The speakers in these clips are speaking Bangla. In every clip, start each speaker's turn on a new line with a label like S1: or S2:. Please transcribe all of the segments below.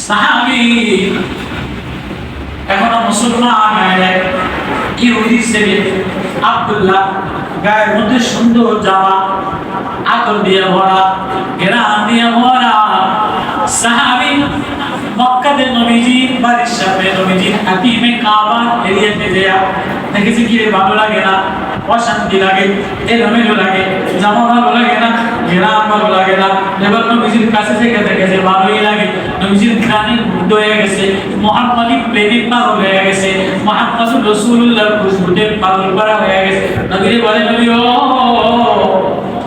S1: সাহাবী এখনো মুসলমান হয় নাই, ইহুদি ছেলে আব্দুল্লাহ গায়ের মধ্যে সুন্দর জামা, আতর দিয়ে ভরা, ঘেরান দিয়ে ভরা সাহাবী মক্কাতে নবীজি বাড়ির সামনে নবীজি হাতিমে কাবা এরিয়াতে যায় দেখেছি কি ভালো লাগে না, অশান্তি লাগে, এলোমেলো লাগে, জামা ভালো লাগে না, ঘেরান ভালো লাগে না। এবার নবীজির কাছে থেকে দেখেছে ভালোই লাগে, নবীজির ঘ্রাণে মুগ্ধ হয়ে গেছে, মুহাম্মাদি প্রেমিক পাগল হয়ে গেছে, মুহাম্মাদুর রাসূলুল্লাহ খুশবুতে পাগল করা হয়ে গেছে। নবীজি বলে নবী ও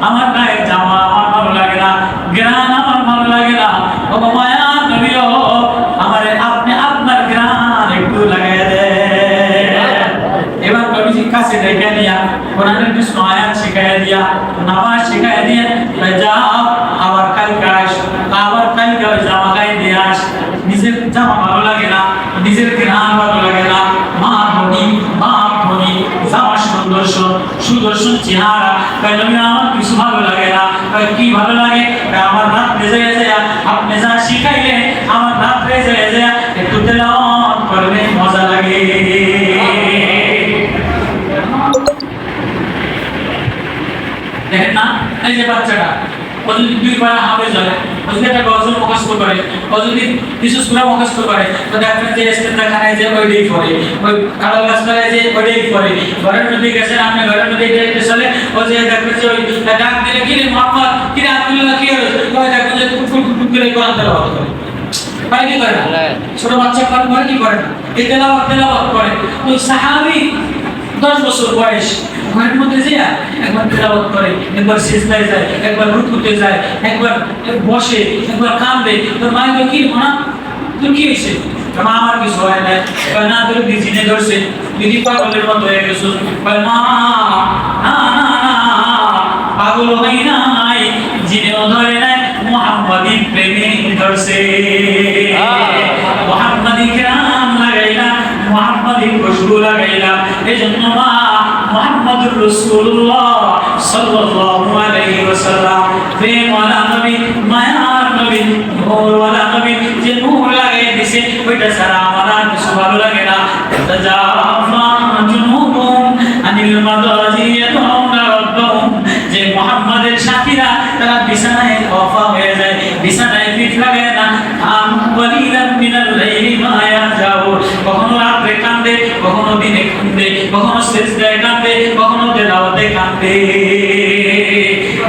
S1: আমার গায়ের জামা আমার ভালো লাগে না, ঘ্রাণ আমার ভালো লাগে না, ও মায়া নবী ও আমারে আপনি আপনার ঘ্রাণ একটু লাগাই দেন। এবার নবীজি কাছে ডেকে নিয়া কোরআনের কিছু আয়াত শিখাইয়া দিয়া, নামাজ শিখাইয়া দিয়ে যাও আবার কালকে আস, আবার কালকে ওই জামা গায়ে দিয়ে আস। নিজের জামা ভালো লাগে না, নিজের ঘ্রাণ ভালো লাগে না, মা ধনী বাপ ধনী, জামা সুদর্শন সুদর্শন চেহারা, নবী আমার কিছু ভালো লাগে না। কি ভালো লাগে? আমার রাত ভেজে গেছে, আপনি যা শিখাইলেন আমার রাত ভেজে গেছে, একটু তেলাওয়াত করলে মজা লাগে। দেখেন না এই যে বাচ্চাটা ও যদি দুই পারা হাফেজ হয়, ও যদি একটা গজল মুখস্থ করে, ও যদি কিছু সূরা মুখস্থ করে, তো দেখবেন যে ইস্তেখানায় যে ওইটাই পড়ে, ওই কালো গাছতলায় যে ওইটাই পড়ে, ঘরের মধ্যে গেছেন আপনি ঘরের মধ্যে এটা চলে, ও যে দেখবেন যে ওই ডাক দিলে কি রে মোহাম্মদ, কি রে আব্দুল্লাহ, কি হলো, ওই দেখবেন যে টুক করে কোরআন তেলাওয়াত করে। পারে কি করে না? ছোট বাচ্চা করে কি করে না? এই তেলাওয়াত করে। তো সাহাবী 10 বছর বয়স ঘরের মধ্যে যে একবার তেলাওয়াত করে, একবার সিজদায় যায়, একবার রুকুতে যায়, একবার বসে, একবার কাঁদে। তোর মা কি মা তোর কি হয়েছে? মা আমার কিছু হয় না, না তোর দিনে ধরছে, দিদি পাগলের মতো হয়ে গেছো। মা না না না পাগল হই নাই, জিনেও ধরে নাই, মুহাম্মাদি প্রেমে ধরছে, মুহাম্মাদি গ্রাম লাগাইলা, মুহাম্মাদি খুশবু লাগাইলা। এজন্য মা মুহাম্মাদুর রাসূলুল্লাহ সাল্লাল্লাহু আলাইহি ওয়াসাল্লাম প্রেমওয়ালা নবী, মায়ার নবী, নূরওয়ালা নবী, যে নূর লাগাই দিয়েছে ওইটা ছাড়া আমার আর কিছু ভালো লাগে না। তাজাফা জুনুবুম আনিল মাদাজি ইয়াদউনা রাব্বাহুম, যে মুহাম্মাদের সাথীরা তারা বিছানায় ওয়াফা হয়ে যায়, বিছানায় পিঠ লাগায় না। আম ওয়ালিলাম মিনাল লাইলি মা ইয়াজাউন, কখনো রাতে কাঁদে, কখনো দিনে কাঁদে, কখনো সিজদায় কাঁদে, কখনো তেলাওয়াতে কাঁদে।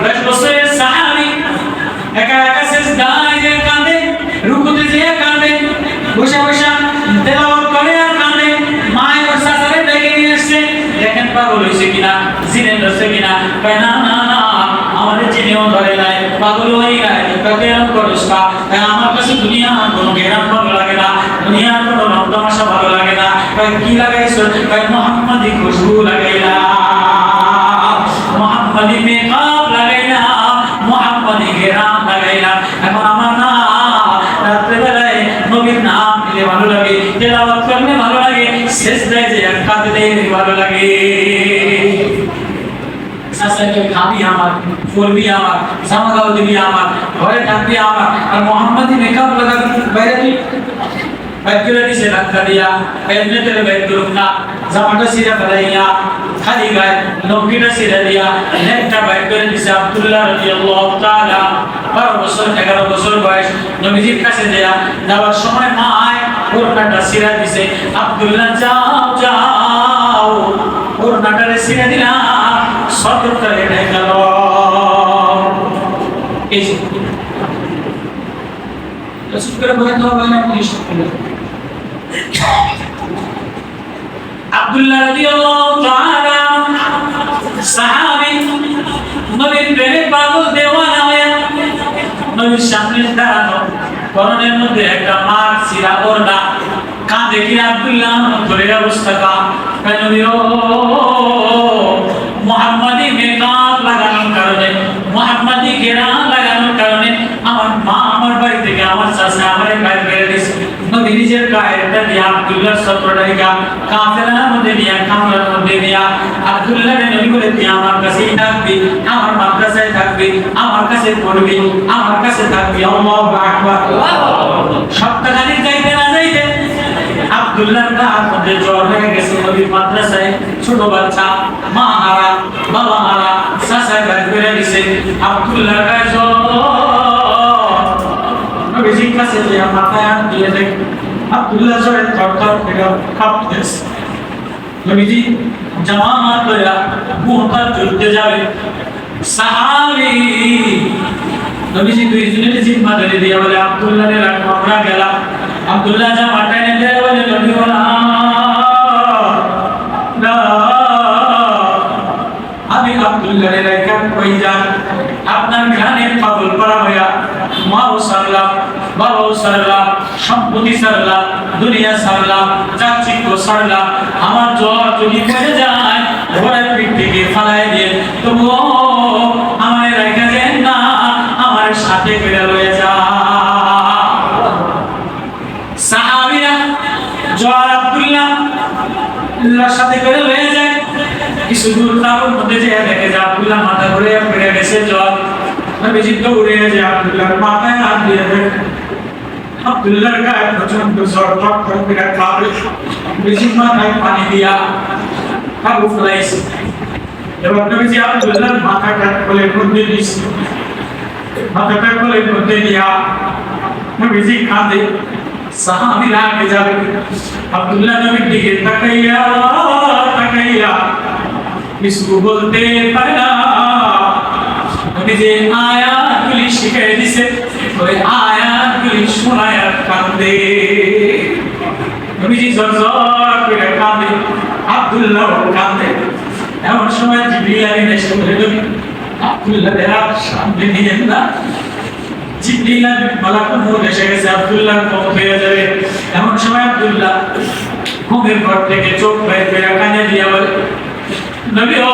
S1: 10 বছরের সাহাবী একা একা সিজদায় যে কাঁদে, রুকুতে যে কাঁদে, বসে বসে তেলাওয়াত করে আর কাঁদে। মায়ের ওর সাসারে ডেকে নিয়ে আসছে, দেখেন পাগল হয়েছে কিনা, জিনে ধরছে কিনা। কয় না না না আমাদের জিনেও ধরে নাই, পাগল হয়ে নাই। কেন করিস না? আমার কাছে দুনিয়ার কোনো ঘেরান ভালো লাগে না, দুনিয়ার কোনো রমতামাশা ভালো লাগে না। কি লাগাইছো? মুহাম্মাদি খুশবু লাগাইলাম, মুহাম্মাদি মেকআপ লাগাইলাম, মুহাম্মাদি ঘেরান লাগাইলাম। এখন আমার না রাত্রেবেলায় নবীর নাম নিলে ভালো লাগে, তেলাওয়াত করলে ভালো লাগে, সিজদায় যে কাঁদলে ভালো লাগে। সাসাকে খাবি আমার, পড়বি আমার, জামা কাপড় দিবি আমার, ঘরে থাকবি আমার, আর মুহাম্মাদি মেকআপ লাগাবি বাইরে তুই বাইরে দিছে রাখা দিয়া, এমনি তেরে বাইরে করুক না, জামাটা সিরা ফেলাইয়া খালি গায়ে লঙ্গিটা সিরা দিয়া নেকটা বাইরে করে দিছে। আব্দুল্লাহ রাদিয়াল্লাহু তাআলা 12 বছর 11 বছর বয়স নবীজির কাছে যাওয়ার সময় মায় ওরনাটা সিরা দিছে। আব্দুল্লাহ যাও যাও ওরনাটারে সিরা দিলা, সতর্কতা রেখে গেল। এই যে রাসূল করে বলেন তো বলেন পুলিশ আব্দুল্লাহ রাদিয়াল্লাহু তাআলা সাহাবী, নবীর প্রেমে পাগল দেওয়ানা হয়ে নবীর সামনে দাঁড়ানো, পরনের মধ্যে একটা মার সিরা ওরনা, কাঁদে কি আব্দুল্লাহ নবীর অবস্থা কা নবী ও মুহাম্মাদি মেকআপ লাগানোর কারণে, মুহাম্মাদি ঘেরান লাগানোর কারণে আমার মা আমার বাড়ি থেকে আমার চাচা আমারে বাইরে করে দিয়েছে। নবী নিজের গায়েরটা দিয়ে আব্দুল্লাহর সত্রটাইকা কাফেলার মধ্যে নিয়ে, কামরার মধ্যে নিয়ে আব্দুল্লাহকে নবী বলে তুই আমার কাছেই থাকবি, আমার মাদ্রাসায় থাকবি, আমার কাছে পড়বি, আমার কাছে থাকবি। আল্লাহু আকবার। সব আব্দুল্লাহর গায়ের মধ্যে জ্বর হয়ে গেছে। নবীর মাদ্রাসায় ছোট বাচ্চা, মা হারা, বাবা হারা, চাচা গায়ে বেড়ে গেছে। আব্দুল্লাহর গায়ে জ্বর। নবীজির কাছে যে মাথায় হাত দিয়ে দেখ, আব্দুল্লাহ জ্বরে থরথর করে কাঁপতেছে। নবীজি জামা পরা মুহতার যুদ্ধে যাবে। সাহাবী নবীজি দুইজনের জিম্মা ধরে দিয়ে বলে আব্দুল্লাহ রে রাখো, আমরা গেলাম। আব্দুল্লাহ জামাটা এনে দেয় বলে নবী বলা না, আমি আব্দুল্লাহ রে রাখা কই যান? আপনার ঘানে পাগল করা হইয়া মাও সারলাম, বাবাও সারলাম, সম্পত্তি সারলাম, দুনিয়া সারলাম, চাকচিক্য সারলাম। আমার জ্বর যদি পড়ে যায় ঘোড়ার পিঠ থেকে ফালাই দিয়ে তবুও আমার রেখে দেন না, আমার সাথে করে লয়ে যা। সাহাবীরা জ্বর আব্দুল্লাহর সাথে করে লয়ে যায়। কিছু দূর তার মধ্যে যে দেখে যে আব্দুল্লাহ মাথা ঘুরে পড়ে গেছে জ্বর। নবীজি দৌড়ে যে আব্দুল্লাহর মাথায় হাত দিয়ে দেন। আব্দুল্লাহর গায়ে প্রচন্ড জ্বর, টকটক করে কাঁপে। নবীজি মাথায় পানি দিয়া কাবু ফেলাইছে। এবার নবীজি আব্দুল্লাহর মাথাটা কোলের মধ্যে দিয়েছে। মাথাটা কোলের মধ্যে দিয়া নবীজি কাঁদে। সাহাবীরা আগে যাবে। আব্দুল্লাহ নবীর দিকে তাকাইয়া তাকাইয়া কিছু বলতে পারে না। যে আয়াতগুলি শিখিয়ে দিছে ওই আয়াতগুলি শোনায় কাঁদে। নবীজি জড়জড় করে কাঁদে, আব্দুল্লাহ কাঁদে। এমন সময় জিবরিল আমিন এসে বলে নবী আব্দুল্লাহ এর সামনে নিয়েন না। জিবরিল আমিন মালাকুল মউত এসে গেছে, আব্দুল্লাহর মউত হয়ে যাবে। এমন সময় আব্দুল্লাহ ঘুমের ঘর থেকে চোখ বের করে কানে দিয়ে বলে নবী ও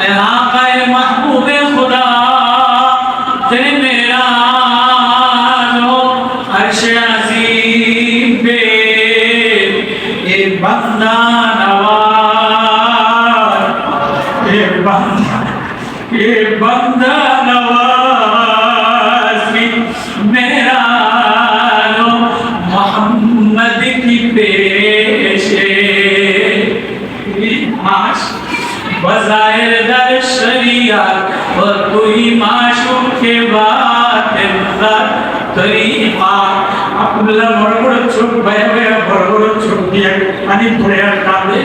S1: आक़ाए महबूबे खुदा तेरे मेरा जो अर्श अज़ीम पे ये बंदा नवाज, ये बंदा नवाज भी मेरा जो मोहम्मद की पेशे आश बज़ाहिर दर शरीयत और कोई माशूक के बातिन दर तरीक़ा। আব্দুল্লাহ বড় বড় চোখ বয়ে বয়ে বড় বড় চোখ দিয়ে পানি পড়ে আর কাঁদে।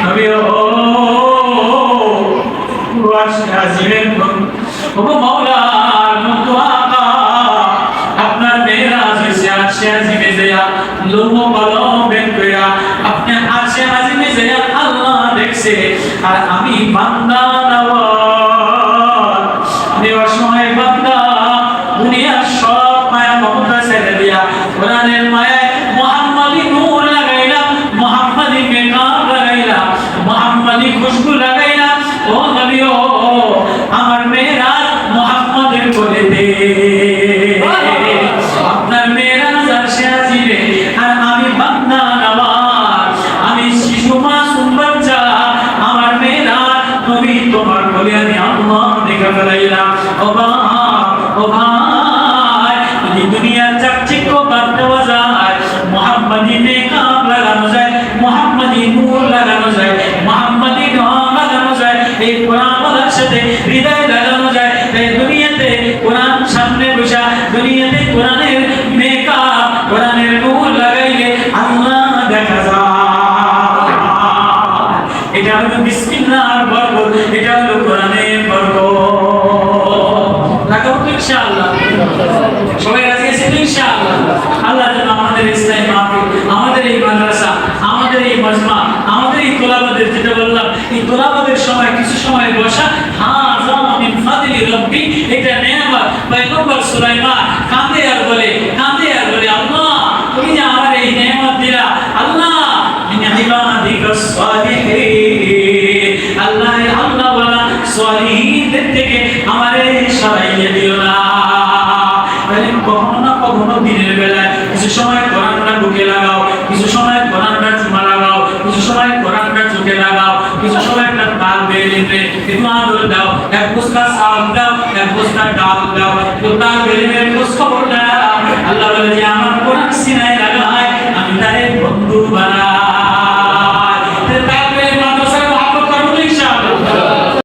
S1: নবী ও আজিমের ও মাওলা নতু আকা আপনার মেরাজ হইছে আরশে আজিমে যায়া লোমো কলম বের কইরা আপনি আরশে আজিমে যায়া আল্লাহ দেখছে। আর আমি বান্দা নওয়াজ দেওয়ার সময় বান্দা দুনিয়ার সব মায়া মমতা ছেড়ে দিয়া কোরআনের মায়ায় মুহাম্মাদি নূর লাগাইলাম, মুহাম্মাদি মেকাব লাগাইলাম, মুহাম্মাদি খুশবু লাগাইলাম। ও নবী ও আমার মেরাজ মুহাম্মাদের বলে দে, আপনার মেরাজ আরশে আজিমে। আর আমি বান্দা নওয়াজ, আমি শিশু মাসুম বাচ্চা, আমার মেরাজ নবী তোমার বলে আমি আল্লাহ দেখে ফেলাইলাম। ও ভাই যদি দুনিয়ার চাকচিক্য বাদ দেওয়া যায়, মুহাম্মাদি মেকাব লাগানো যায়, মুহাম্মাদি নূর লাগানো যায়, মুহাম্মাদি রং লাগানো যায়, এই কোরআন বলার সাথে হৃদয় লাগানো যায়। এই দুনিয়াতে কোরআন সামনে বসা, দুনিয়াতে কোরআনের মেকাব কোরআনের নূর লাগাইলে আল্লাহ দেখা যায়। এটা হলো বিসমিল্লাহর বরকত, এটা হলো কোরআনের বরকত। লাগাবো তো ইনশাআল্লাহ, সবাই রাজি আছেন তো ইনশাআল্লাহ। আল্লাহ যেন আমাদের ইসলামী মাহফিল, আমাদের এই মাদ্রাসা, আমাদের এই মজমা, আমাদের এই তোলাবাদের, যেটা বললাম এই তোলাবাদের সময় কিছু সময় বসা, হাযা মিন ফাদলি রাব্বি, এটা নেয়ামত। পয়গম্বর সুলাইমান কাঁদে আর বলে আল্লাহ তুমি যে আমার এই নেয়ামত দিলা, আল্লাহ মিন ইবাদিকাস সালিহিন, আল্লাহ আল্লাহ ওয়ালা সালিহীনদের থেকে আমারে সরাইয়ে দিও না। তাহলে কখনো না কখনো দিনের বেলায় কিছু সময় কোরআনটা বুকে লাগাও, কিছু সময় কোরআনটা চুমা লাগাও, কিছু সময় কোরআনটা চোখে লাগাও, কিছু সময় একটা তাল বেরিয়ে একটু আদর দাও, এক বস্তা চাল দাও, এক বস্তা ডাল দাও, একটু তাল বেরিয়ে খোঁজ খবর দাও। আল্লাহ বলে যে আমার কোরআন সিনায় লাগায় আমি তারে বন্ধু قلوبنا